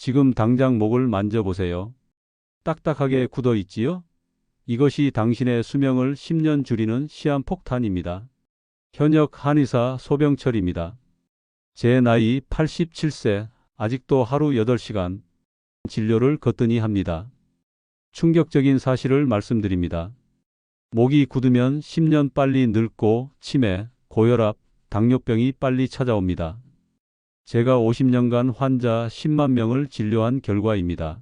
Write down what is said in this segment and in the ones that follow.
지금 당장 목을 만져보세요. 딱딱하게 굳어 있지요? 이것이 당신의 수명을 10년 줄이는 시한폭탄입니다. 현역 한의사 소병철입니다. 제 나이 87세, 아직도 하루 8시간 진료를 거뜬히 합니다. 충격적인 사실을 말씀드립니다. 목이 굳으면 10년 빨리 늙고 치매, 고혈압, 당뇨병이 빨리 찾아옵니다. 제가 50년간 환자 10만 명을 진료한 결과입니다.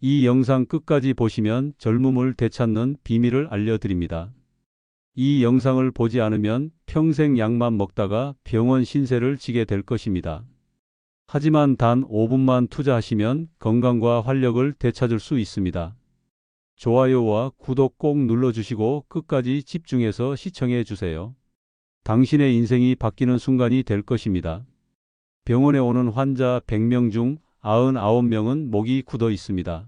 이 영상 끝까지 보시면 젊음을 되찾는 비밀을 알려드립니다. 이 영상을 보지 않으면 평생 약만 먹다가 병원 신세를 지게 될 것입니다. 하지만 단 5분만 투자하시면 건강과 활력을 되찾을 수 있습니다. 좋아요와 구독 꼭 눌러주시고 끝까지 집중해서 시청해 주세요. 당신의 인생이 바뀌는 순간이 될 것입니다. 병원에 오는 환자 100명 중 99명은 목이 굳어 있습니다.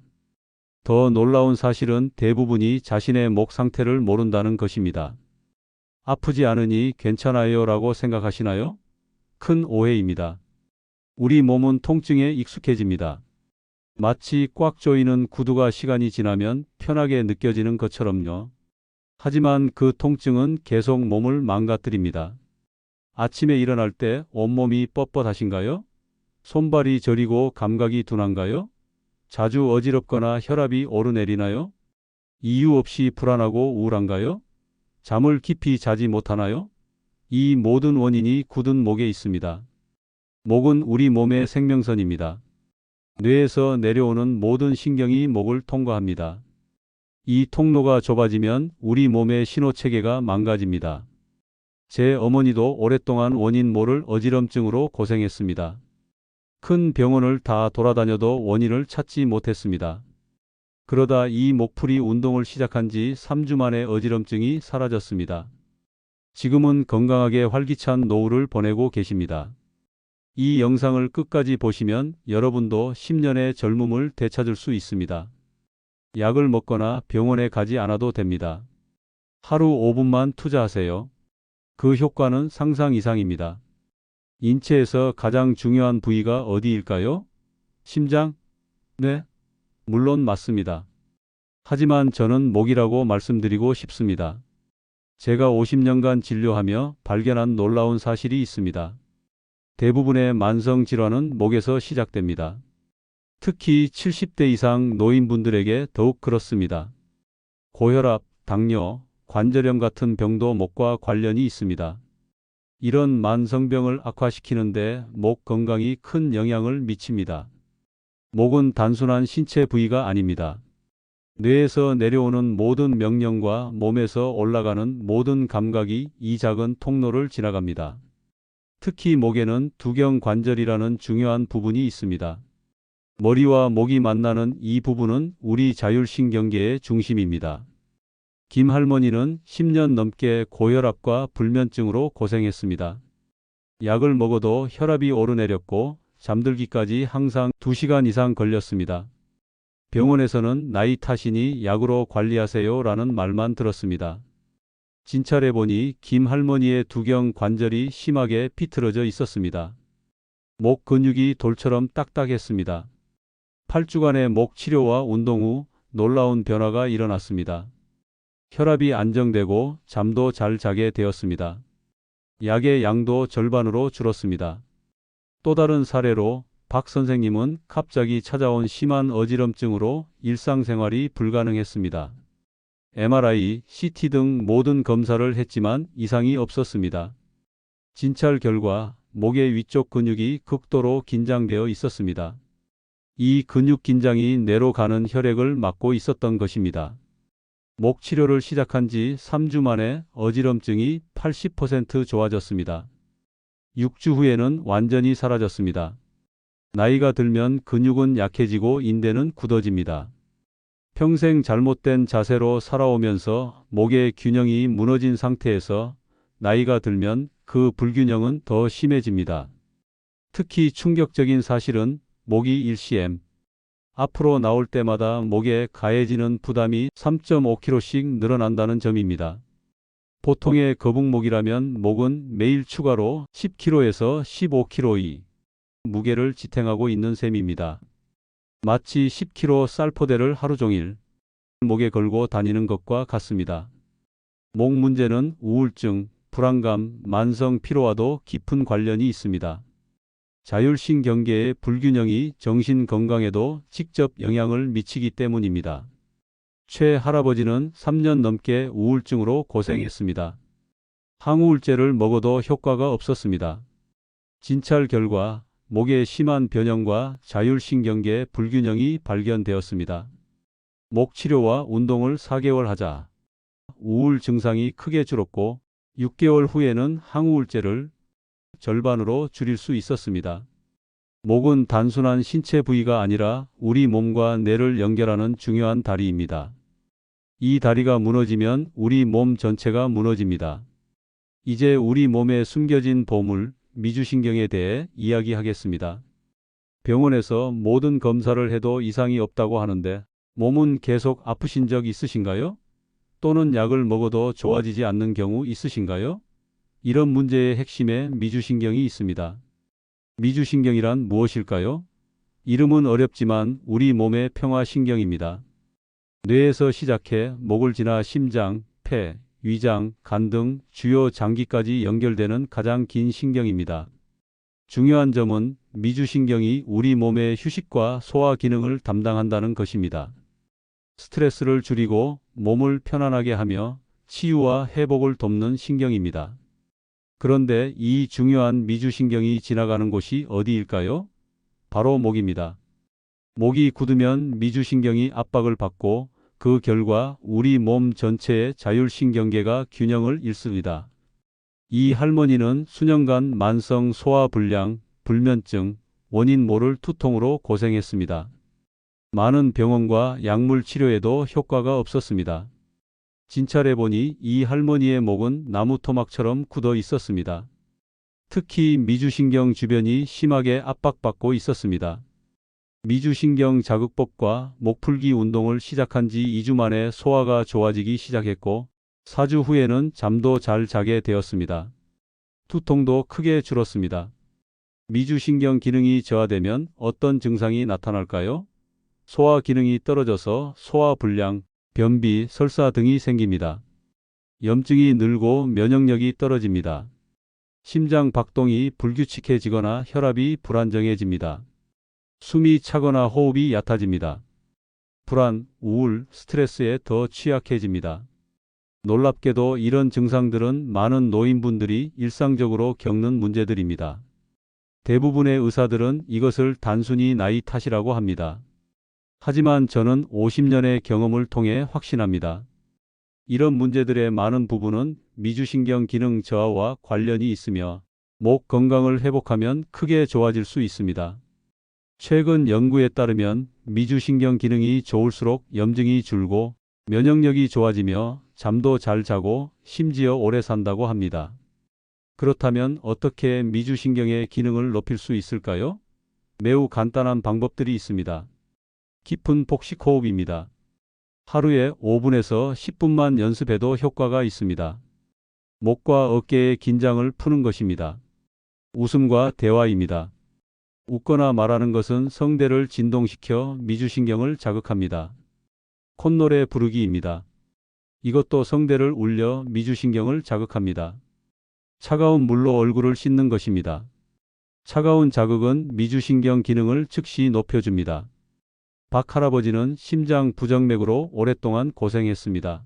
더 놀라운 사실은 대부분이 자신의 목 상태를 모른다는 것입니다. 아프지 않으니 괜찮아요 라고 생각하시나요? 큰 오해입니다. 우리 몸은 통증에 익숙해집니다. 마치 꽉 조이는 구두가 시간이 지나면 편하게 느껴지는 것처럼요. 하지만 그 통증은 계속 몸을 망가뜨립니다. 아침에 일어날 때 온몸이 뻣뻣하신가요? 손발이 저리고 감각이 둔한가요? 자주 어지럽거나 혈압이 오르내리나요? 이유 없이 불안하고 우울한가요? 잠을 깊이 자지 못하나요? 이 모든 원인이 굳은 목에 있습니다. 목은 우리 몸의 생명선입니다. 뇌에서 내려오는 모든 신경이 목을 통과합니다. 이 통로가 좁아지면 우리 몸의 신호체계가 망가집니다. 제 어머니도 오랫동안 원인 모를 어지럼증으로 고생했습니다. 큰 병원을 다 돌아다녀도 원인을 찾지 못했습니다. 그러다 이 목풀이 운동을 시작한 지 3주 만에 어지럼증이 사라졌습니다. 지금은 건강하게 활기찬 노후를 보내고 계십니다. 이 영상을 끝까지 보시면 여러분도 10년의 젊음을 되찾을 수 있습니다. 약을 먹거나 병원에 가지 않아도 됩니다. 하루 5분만 투자하세요. 그 효과는 상상 이상입니다. 인체에서 가장 중요한 부위가 어디일까요? 심장? 네, 물론 맞습니다. 하지만 저는 목이라고 말씀드리고 싶습니다. 제가 50년간 진료하며 발견한 놀라운 사실이 있습니다. 대부분의 만성 질환은 목에서 시작됩니다. 특히 70대 이상 노인분들에게 더욱 그렇습니다. 고혈압, 당뇨, 관절염 같은 병도 목과 관련이 있습니다. 이런 만성병을 악화시키는데 목 건강이 큰 영향을 미칩니다. 목은 단순한 신체 부위가 아닙니다. 뇌에서 내려오는 모든 명령과 몸에서 올라가는 모든 감각이 이 작은 통로를 지나갑니다. 특히 목에는 두경관절이라는 중요한 부분이 있습니다. 머리와 목이 만나는 이 부분은 우리 자율신경계의 중심입니다. 김 할머니는 10년 넘게 고혈압과 불면증으로 고생했습니다. 약을 먹어도 혈압이 오르내렸고 잠들기까지 항상 2시간 이상 걸렸습니다. 병원에서는 나이 탓이니 약으로 관리하세요 라는 말만 들었습니다. 진찰해보니 김 할머니의 두경 관절이 심하게 비틀어져 있었습니다. 목 근육이 돌처럼 딱딱했습니다. 8주간의 목 치료와 운동 후 놀라운 변화가 일어났습니다. 혈압이 안정되고 잠도 잘 자게 되었습니다. 약의 양도 절반으로 줄었습니다. 또 다른 사례로 박 선생님은 갑자기 찾아온 심한 어지럼증으로 일상생활이 불가능했습니다. MRI, CT 등 모든 검사를 했지만 이상이 없었습니다. 진찰 결과 목의 위쪽 근육이 극도로 긴장되어 있었습니다. 이 근육 긴장이 뇌로 가는 혈액을 막고 있었던 것입니다. 목 치료를 시작한 지 3주 만에 어지럼증이 80% 좋아졌습니다. 6주 후에는 완전히 사라졌습니다. 나이가 들면 근육은 약해지고 인대는 굳어집니다. 평생 잘못된 자세로 살아오면서 목의 균형이 무너진 상태에서 나이가 들면 그 불균형은 더 심해집니다. 특히 충격적인 사실은 목이 일시엠 앞으로 나올 때마다 목에 가해지는 부담이 3.5kg씩 늘어난다는 점입니다. 보통의 거북목이라면 목은 매일 추가로 10kg에서 15kg 무게를 지탱하고 있는 셈입니다. 마치 10kg 쌀포대를 하루 종일 목에 걸고 다니는 것과 같습니다. 목 문제는 우울증, 불안감, 만성 피로와도 깊은 관련이 있습니다. 자율신경계의 불균형이 정신 건강에도 직접 영향을 미치기 때문입니다. 최 할아버지는 3년 넘게 우울증으로 고생했습니다. 항우울제를 먹어도 효과가 없었습니다. 진찰 결과 목에 심한 변형과 자율신경계 불균형이 발견되었습니다. 목 치료와 운동을 4개월 하자 우울 증상이 크게 줄었고 6개월 후에는 항우울제를 절반으로 줄일 수 있었습니다. 목은 단순한 신체 부위가 아니라 우리 몸과 뇌를 연결하는 중요한 다리입니다. 이 다리가 무너지면 우리 몸 전체가 무너집니다. 이제 우리 몸에 숨겨진 보물, 미주신경에 대해 이야기하겠습니다. 병원에서 모든 검사를 해도 이상이 없다고 하는데 몸은 계속 아프신 적 있으신가요? 또는 약을 먹어도 좋아지지 않는 경우 있으신가요? 이런 문제의 핵심에 미주신경이 있습니다. 미주신경이란 무엇일까요? 이름은 어렵지만 우리 몸의 평화신경입니다. 뇌에서 시작해 목을 지나 심장, 폐, 위장, 간 등 주요 장기까지 연결되는 가장 긴 신경입니다. 중요한 점은 미주신경이 우리 몸의 휴식과 소화 기능을 담당한다는 것입니다. 스트레스를 줄이고 몸을 편안하게 하며 치유와 회복을 돕는 신경입니다. 그런데 이 중요한 미주신경이 지나가는 곳이 어디일까요? 바로 목입니다. 목이 굳으면 미주신경이 압박을 받고 그 결과 우리 몸 전체의 자율신경계가 균형을 잃습니다. 이 할머니는 수년간 만성 소화불량, 불면증, 원인 모를 투통으로 고생했습니다. 많은 병원과 약물 치료에도 효과가 없었습니다. 진찰해보니 이 할머니의 목은 나무 토막처럼 굳어 있었습니다. 특히 미주신경 주변이 심하게 압박받고 있었습니다. 미주신경 자극법과 목풀기 운동을 시작한 지 2주 만에 소화가 좋아지기 시작했고 4주 후에는 잠도 잘 자게 되었습니다. 두통도 크게 줄었습니다. 미주신경 기능이 저하되면 어떤 증상이 나타날까요? 소화 기능이 떨어져서 소화불량, 변비, 설사 등이 생깁니다. 염증이 늘고 면역력이 떨어집니다. 심장 박동이 불규칙해지거나 혈압이 불안정해집니다. 숨이 차거나 호흡이 얕아집니다. 불안, 우울, 스트레스에 더 취약해집니다. 놀랍게도 이런 증상들은 많은 노인분들이 일상적으로 겪는 문제들입니다. 대부분의 의사들은 이것을 단순히 나이 탓이라고 합니다. 하지만 저는 50년의 경험을 통해 확신합니다. 이런 문제들의 많은 부분은 미주신경 기능 저하와 관련이 있으며 목 건강을 회복하면 크게 좋아질 수 있습니다. 최근 연구에 따르면 미주신경 기능이 좋을수록 염증이 줄고 면역력이 좋아지며 잠도 잘 자고 심지어 오래 산다고 합니다. 그렇다면 어떻게 미주신경의 기능을 높일 수 있을까요? 매우 간단한 방법들이 있습니다. 깊은 복식 호흡입니다. 하루에 5분에서 10분만 연습해도 효과가 있습니다. 목과 어깨의 긴장을 푸는 것입니다. 웃음과 대화입니다. 웃거나 말하는 것은 성대를 진동시켜 미주신경을 자극합니다. 콧노래 부르기입니다. 이것도 성대를 울려 미주신경을 자극합니다. 차가운 물로 얼굴을 씻는 것입니다. 차가운 자극은 미주신경 기능을 즉시 높여줍니다. 박 할아버지는 심장 부정맥으로 오랫동안 고생했습니다.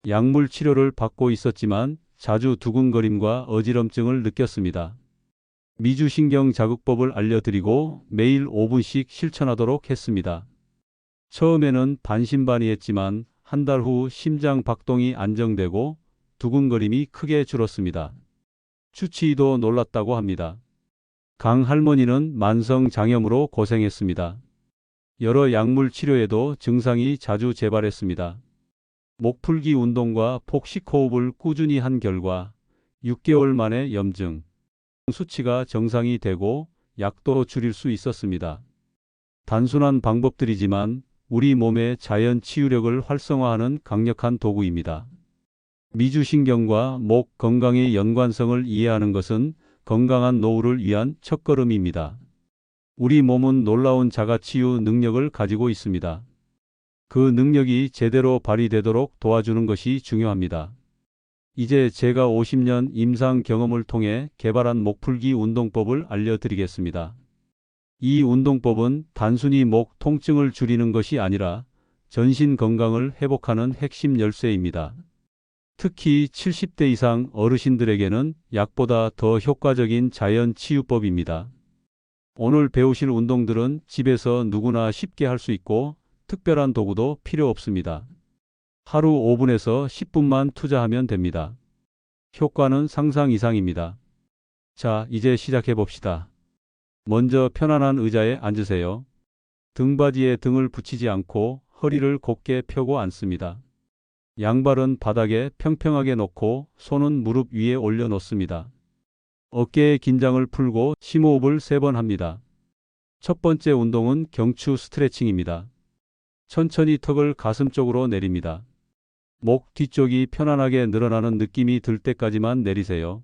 약물 치료를 받고 있었지만 자주 두근거림과 어지럼증을 느꼈습니다. 미주신경 자극법을 알려드리고 매일 5분씩 실천하도록 했습니다. 처음에는 반신반의했지만 한 달 후 심장 박동이 안정되고 두근거림이 크게 줄었습니다. 추치의도 놀랐다고 합니다. 강 할머니는 만성 장염으로 고생했습니다. 여러 약물 치료에도 증상이 자주 재발했습니다. 목풀기 운동과 복식 호흡을 꾸준히 한 결과 6개월 만에 염증 수치가 정상이 되고 약도 줄일 수 있었습니다. 단순한 방법들이지만 우리 몸의 자연 치유력을 활성화하는 강력한 도구입니다. 미주신경과 목 건강의 연관성을 이해하는 것은 건강한 노후를 위한 첫걸음입니다. 우리 몸은 놀라운 자가치유 능력을 가지고 있습니다. 그 능력이 제대로 발휘되도록 도와주는 것이 중요합니다. 이제 제가 50년 임상 경험을 통해 개발한 목풀기 운동법을 알려드리겠습니다. 이 운동법은 단순히 목 통증을 줄이는 것이 아니라 전신 건강을 회복하는 핵심 열쇠입니다. 특히 70대 이상 어르신들에게는 약보다 더 효과적인 자연 치유법입니다. 오늘 배우실 운동들은 집에서 누구나 쉽게 할 수 있고 특별한 도구도 필요 없습니다. 하루 5분에서 10분만 투자하면 됩니다. 효과는 상상 이상입니다. 자, 이제 시작해 봅시다. 먼저 편안한 의자에 앉으세요. 등받이에 등을 붙이지 않고 허리를 곧게 펴고 앉습니다. 양발은 바닥에 평평하게 놓고 손은 무릎 위에 올려 놓습니다. 어깨의 긴장을 풀고 심호흡을 3번 합니다. 첫 번째 운동은 경추 스트레칭입니다. 천천히 턱을 가슴 쪽으로 내립니다. 목 뒤쪽이 편안하게 늘어나는 느낌이 들 때까지만 내리세요.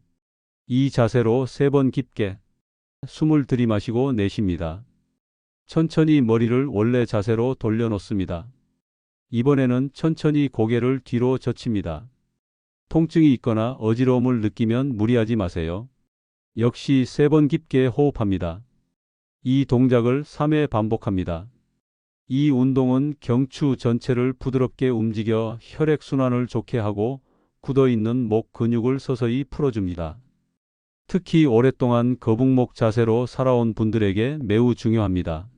이 자세로 3번 깊게 숨을 들이마시고 내쉽니다. 천천히 머리를 원래 자세로 돌려놓습니다. 이번에는 천천히 고개를 뒤로 젖힙니다. 통증이 있거나 어지러움을 느끼면 무리하지 마세요. 역시 3번 깊게 호흡합니다. 이 동작을 3회 반복합니다. 이 운동은 경추 전체를 부드럽게 움직여 혈액순환을 좋게 하고 굳어있는 목 근육을 서서히 풀어줍니다. 특히 오랫동안 거북목 자세로 살아온 분들에게 매우 중요합니다.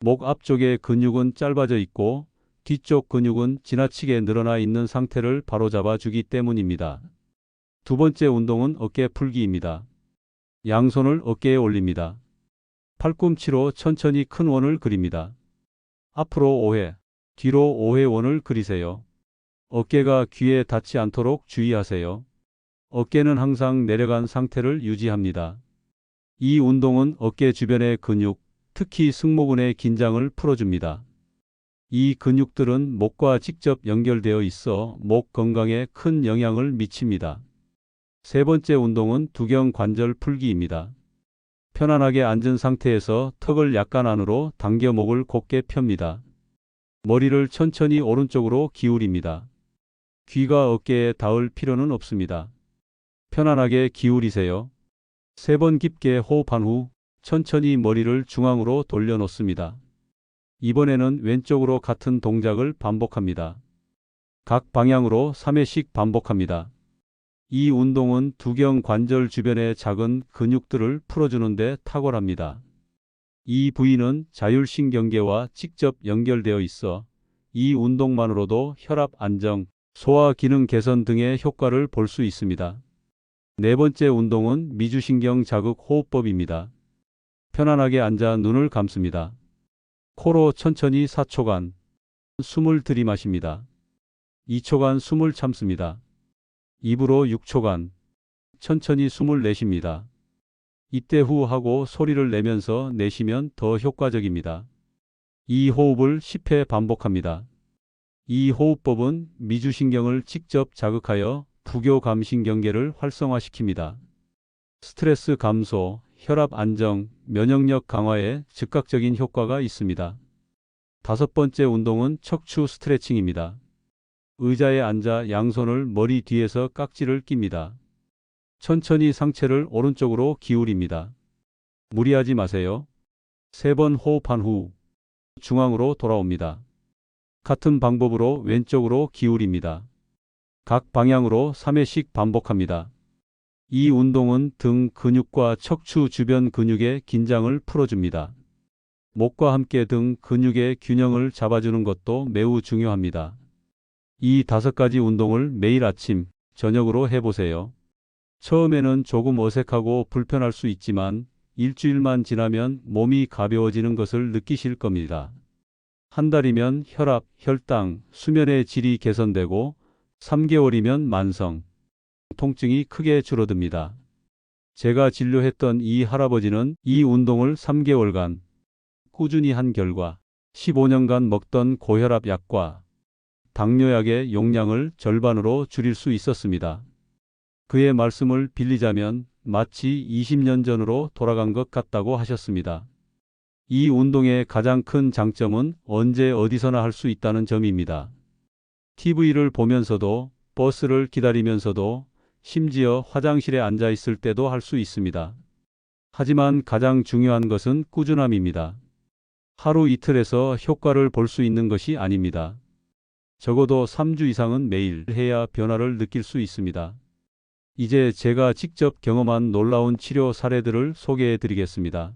목 앞쪽의 근육은 짧아져 있고 뒤쪽 근육은 지나치게 늘어나 있는 상태를 바로잡아 주기 때문입니다. 두 번째 운동은 어깨 풀기입니다. 양손을 어깨에 올립니다. 팔꿈치로 천천히 큰 원을 그립니다. 앞으로 5회, 뒤로 5회 원을 그리세요. 어깨가 귀에 닿지 않도록 주의하세요. 어깨는 항상 내려간 상태를 유지합니다. 이 운동은 어깨 주변의 근육, 특히 승모근의 긴장을 풀어줍니다. 이 근육들은 목과 직접 연결되어 있어 목 건강에 큰 영향을 미칩니다. 세 번째 운동은 두경 관절 풀기입니다. 편안하게 앉은 상태에서 턱을 약간 안으로 당겨 목을 곧게 펴니다. 머리를 천천히 오른쪽으로 기울입니다. 귀가 어깨에 닿을 필요는 없습니다. 편안하게 기울이세요. 3번 깊게 호흡한 후 천천히 머리를 중앙으로 돌려놓습니다. 이번에는 왼쪽으로 같은 동작을 반복합니다. 각 방향으로 3회씩 반복합니다. 이 운동은 두경 관절 주변의 작은 근육들을 풀어주는 데 탁월합니다. 이 부위는 자율신경계와 직접 연결되어 있어 이 운동만으로도 혈압 안정, 소화 기능 개선 등의 효과를 볼 수 있습니다. 네 번째 운동은 미주신경 자극 호흡법입니다. 편안하게 앉아 눈을 감습니다. 코로 천천히 4초간 숨을 들이마십니다. 2초간 숨을 참습니다. 입으로 6초간 천천히 숨을 내쉽니다. 이때 후 하고 소리를 내면서 내쉬면 더 효과적입니다. 이 호흡을 10회 반복합니다. 이 호흡법은 미주신경을 직접 자극하여 부교감신경계를 활성화시킵니다. 스트레스 감소, 혈압 안정, 면역력 강화에 즉각적인 효과가 있습니다. 다섯 번째 운동은 척추 스트레칭입니다. 의자에 앉아 양손을 머리 뒤에서 깍지를 낍니다. 천천히 상체를 오른쪽으로 기울입니다. 무리하지 마세요. 3번 호흡한 후 중앙으로 돌아옵니다. 같은 방법으로 왼쪽으로 기울입니다. 각 방향으로 3회씩 반복합니다. 이 운동은 등 근육과 척추 주변 근육의 긴장을 풀어줍니다. 목과 함께 등 근육의 균형을 잡아주는 것도 매우 중요합니다. 이 5가지 운동을 매일 아침, 저녁으로 해보세요. 처음에는 조금 어색하고 불편할 수 있지만 일주일만 지나면 몸이 가벼워지는 것을 느끼실 겁니다. 한 달이면 혈압, 혈당, 수면의 질이 개선되고 3개월이면 만성, 통증이 크게 줄어듭니다. 제가 진료했던 이 할아버지는 이 운동을 3개월간 꾸준히 한 결과 15년간 먹던 고혈압 약과 당뇨약의 용량을 절반으로 줄일 수 있었습니다. 그의 말씀을 빌리자면 마치 20년 전으로 돌아간 것 같다고 하셨습니다. 이 운동의 가장 큰 장점은 언제 어디서나 할 수 있다는 점입니다. TV를 보면서도, 버스를 기다리면서도, 심지어 화장실에 앉아 있을 때도 할 수 있습니다. 하지만 가장 중요한 것은 꾸준함입니다. 하루 이틀에서 효과를 볼 수 있는 것이 아닙니다. 적어도 3주 이상은 매일 해야 변화를 느낄 수 있습니다. 이제 제가 직접 경험한 놀라운 치료 사례들을 소개해 드리겠습니다.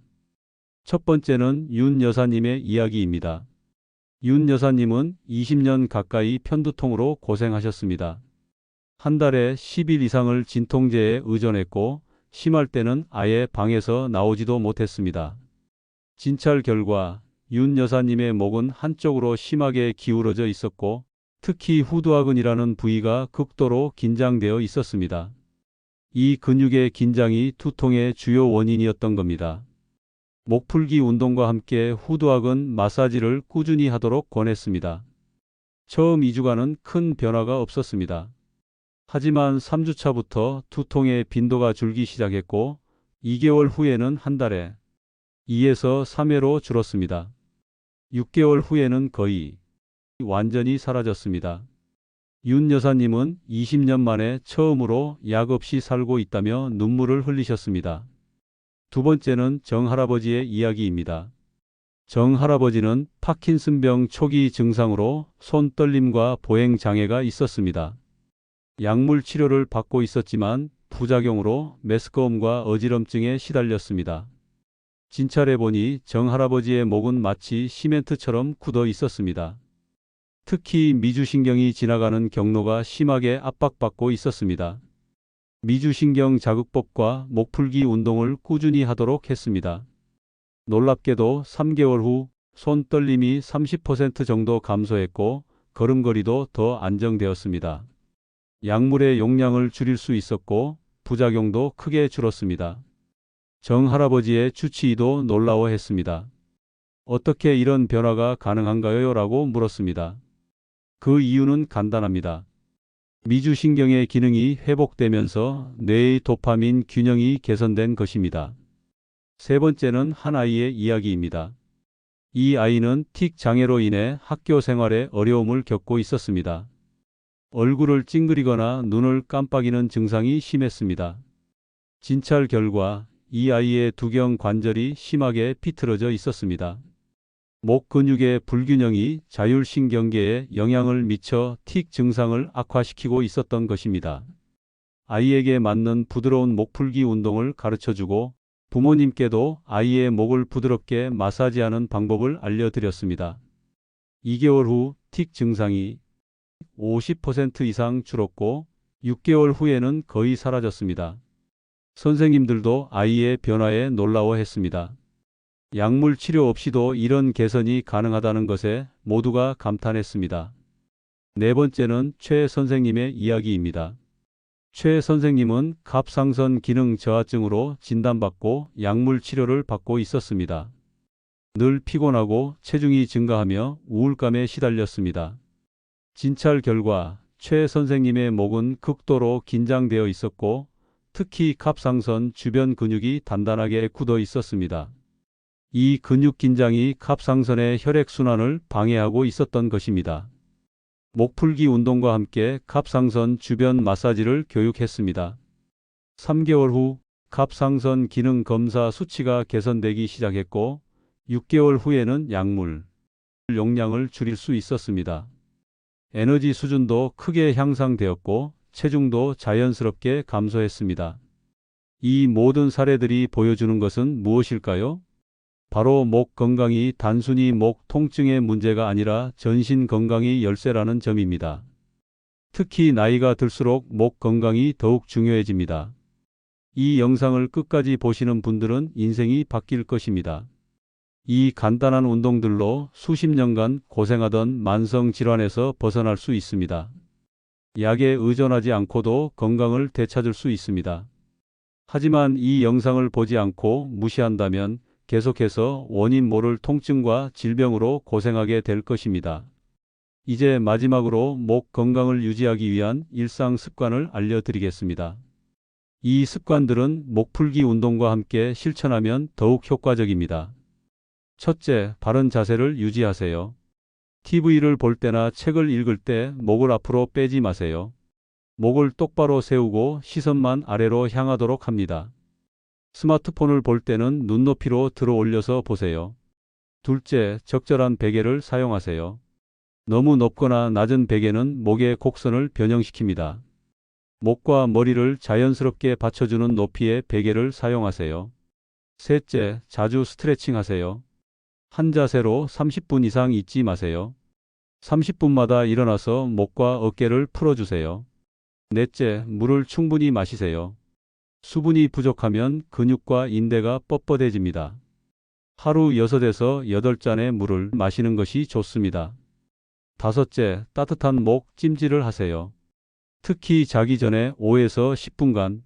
첫 번째는 윤 여사님의 이야기입니다. 윤 여사님은 20년 가까이 편두통으로 고생하셨습니다. 한 달에 10일 이상을 진통제에 의존했고 심할 때는 아예 방에서 나오지도 못했습니다. 진찰 결과 윤 여사님의 목은 한쪽으로 심하게 기울어져 있었고 특히 후두하근이라는 부위가 극도로 긴장되어 있었습니다. 이 근육의 긴장이 두통의 주요 원인이었던 겁니다. 목풀기 운동과 함께 후두하근 마사지를 꾸준히 하도록 권했습니다. 처음 2주간은 큰 변화가 없었습니다. 하지만 3주차부터 두통의 빈도가 줄기 시작했고 2개월 후에는 한 달에 2에서 3회로 줄었습니다. 6개월 후에는 거의 완전히 사라졌습니다. 윤 여사님은 20년 만에 처음으로 약 없이 살고 있다며 눈물을 흘리셨습니다. 두 번째는 정 할아버지의 이야기입니다. 정 할아버지는 파킨슨병 초기 증상으로 손 떨림과 보행 장애가 있었습니다. 약물 치료를 받고 있었지만 부작용으로 메스꺼움과 어지럼증에 시달렸습니다. 진찰해 보니 정 할아버지의 목은 마치 시멘트처럼 굳어 있었습니다. 특히 미주신경이 지나가는 경로가 심하게 압박받고 있었습니다. 미주신경 자극법과 목풀기 운동을 꾸준히 하도록 했습니다. 놀랍게도 3개월 후 손 떨림이 30% 정도 감소했고 걸음걸이도 더 안정되었습니다. 약물의 용량을 줄일 수 있었고 부작용도 크게 줄었습니다. 정 할아버지의 주치의도 놀라워했습니다. 어떻게 이런 변화가 가능한가요? 라고 물었습니다. 그 이유는 간단합니다. 미주신경의 기능이 회복되면서 뇌의 도파민 균형이 개선된 것입니다. 세 번째는 한 아이의 이야기입니다. 이 아이는 틱 장애로 인해 학교 생활에 어려움을 겪고 있었습니다. 얼굴을 찡그리거나 눈을 깜빡이는 증상이 심했습니다. 진찰 결과 이 아이의 두경 관절이 심하게 비틀어져 있었습니다. 목 근육의 불균형이 자율신경계에 영향을 미쳐 틱 증상을 악화시키고 있었던 것입니다. 아이에게 맞는 부드러운 목풀기 운동을 가르쳐주고 부모님께도 아이의 목을 부드럽게 마사지하는 방법을 알려드렸습니다. 2개월 후 틱 증상이 50% 이상 줄었고 6개월 후에는 거의 사라졌습니다. 선생님들도 아이의 변화에 놀라워했습니다. 약물 치료 없이도 이런 개선이 가능하다는 것에 모두가 감탄했습니다. 네 번째는 최 선생님의 이야기입니다. 최 선생님은 갑상선 기능 저하증으로 진단받고 약물 치료를 받고 있었습니다. 늘 피곤하고 체중이 증가하며 우울감에 시달렸습니다. 진찰 결과 최 선생님의 목은 극도로 긴장되어 있었고 특히 갑상선 주변 근육이 단단하게 굳어 있었습니다. 이 근육 긴장이 갑상선의 혈액순환을 방해하고 있었던 것입니다. 목풀기 운동과 함께 갑상선 주변 마사지를 교육했습니다. 3개월 후 갑상선 기능 검사 수치가 개선되기 시작했고 6개월 후에는 약물 용량을 줄일 수 있었습니다. 에너지 수준도 크게 향상되었고 체중도 자연스럽게 감소했습니다. 이 모든 사례들이 보여주는 것은 무엇일까요? 바로 목 건강이 단순히 목 통증의 문제가 아니라 전신 건강이 열쇠라는 점입니다. 특히 나이가 들수록 목 건강이 더욱 중요해집니다. 이 영상을 끝까지 보시는 분들은 인생이 바뀔 것입니다. 이 간단한 운동들로 수십 년간 고생하던 만성 질환에서 벗어날 수 있습니다. 약에 의존하지 않고도 건강을 되찾을 수 있습니다. 하지만 이 영상을 보지 않고 무시한다면 계속해서 원인 모를 통증과 질병으로 고생하게 될 것입니다. 이제 마지막으로 목 건강을 유지하기 위한 일상 습관을 알려드리겠습니다. 이 습관들은 목풀기 운동과 함께 실천하면 더욱 효과적입니다. 첫째, 바른 자세를 유지하세요. TV를 볼 때나 책을 읽을 때 목을 앞으로 빼지 마세요. 목을 똑바로 세우고 시선만 아래로 향하도록 합니다. 스마트폰을 볼 때는 눈높이로 들어 올려서 보세요. 둘째, 적절한 베개를 사용하세요. 너무 높거나 낮은 베개는 목의 곡선을 변형시킵니다. 목과 머리를 자연스럽게 받쳐주는 높이의 베개를 사용하세요. 셋째, 자주 스트레칭 하세요. 한 자세로 30분 이상 있지 마세요. 30분마다 일어나서 목과 어깨를 풀어주세요. 넷째, 물을 충분히 마시세요. 수분이 부족하면 근육과 인대가 뻣뻣해집니다. 하루 6에서 8잔의 물을 마시는 것이 좋습니다. 다섯째, 따뜻한 목 찜질을 하세요. 특히 자기 전에 5에서 10분간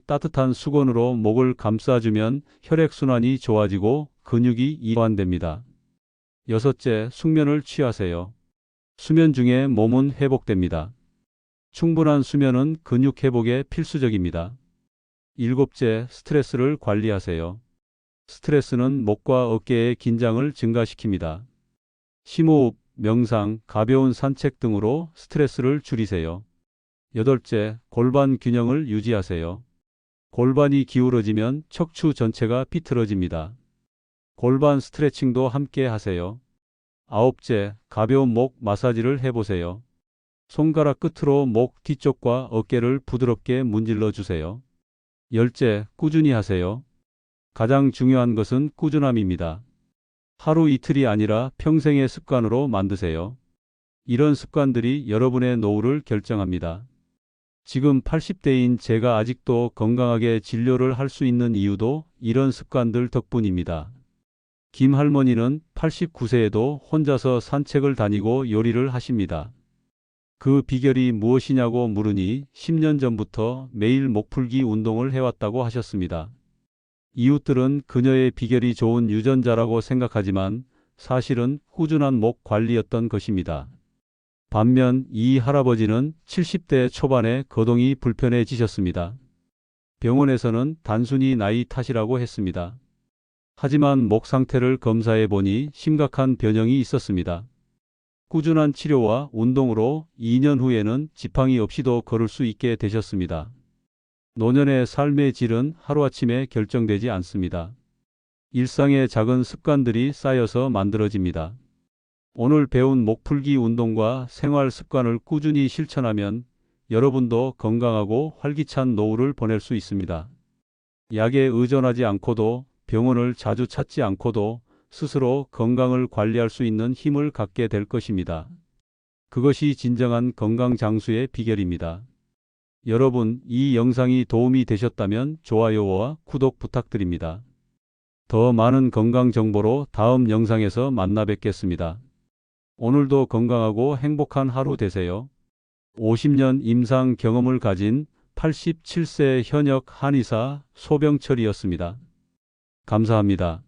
따뜻한 수건으로 목을 감싸주면 혈액순환이 좋아지고 근육이 이완됩니다. 여섯째, 숙면을 취하세요. 수면 중에 몸은 회복됩니다. 충분한 수면은 근육 회복에 필수적입니다. 일곱째, 스트레스를 관리하세요. 스트레스는 목과 어깨의 긴장을 증가시킵니다. 심호흡, 명상, 가벼운 산책 등으로 스트레스를 줄이세요. 여덟째, 골반 균형을 유지하세요. 골반이 기울어지면 척추 전체가 비틀어집니다. 골반 스트레칭도 함께 하세요. 아홉째, 가벼운 목 마사지를 해보세요. 손가락 끝으로 목 뒤쪽과 어깨를 부드럽게 문질러 주세요. 열째, 꾸준히 하세요. 가장 중요한 것은 꾸준함입니다. 하루 이틀이 아니라 평생의 습관으로 만드세요. 이런 습관들이 여러분의 노후를 결정합니다. 지금 80대인 제가 아직도 건강하게 진료를 할 수 있는 이유도 이런 습관들 덕분입니다. 김 할머니는 89세에도 혼자서 산책을 다니고 요리를 하십니다. 그 비결이 무엇이냐고 물으니 10년 전부터 매일 목풀기 운동을 해왔다고 하셨습니다. 이웃들은 그녀의 비결이 좋은 유전자라고 생각하지만 사실은 꾸준한 목 관리였던 것입니다. 반면 이 할아버지는 70대 초반에 거동이 불편해지셨습니다. 병원에서는 단순히 나이 탓이라고 했습니다. 하지만 목 상태를 검사해 보니 심각한 변형이 있었습니다. 꾸준한 치료와 운동으로 2년 후에는 지팡이 없이도 걸을 수 있게 되셨습니다. 노년의 삶의 질은 하루아침에 결정되지 않습니다. 일상의 작은 습관들이 쌓여서 만들어집니다. 오늘 배운 목풀기 운동과 생활 습관을 꾸준히 실천하면 여러분도 건강하고 활기찬 노후를 보낼 수 있습니다. 약에 의존하지 않고도 병원을 자주 찾지 않고도 스스로 건강을 관리할 수 있는 힘을 갖게 될 것입니다. 그것이 진정한 건강 장수의 비결입니다. 여러분, 이 영상이 도움이 되셨다면 좋아요와 구독 부탁드립니다. 더 많은 건강 정보로 다음 영상에서 만나 뵙겠습니다. 오늘도 건강하고 행복한 하루 되세요. 50년 임상 경험을 가진 87세 현역 한의사 소병철이었습니다. 감사합니다.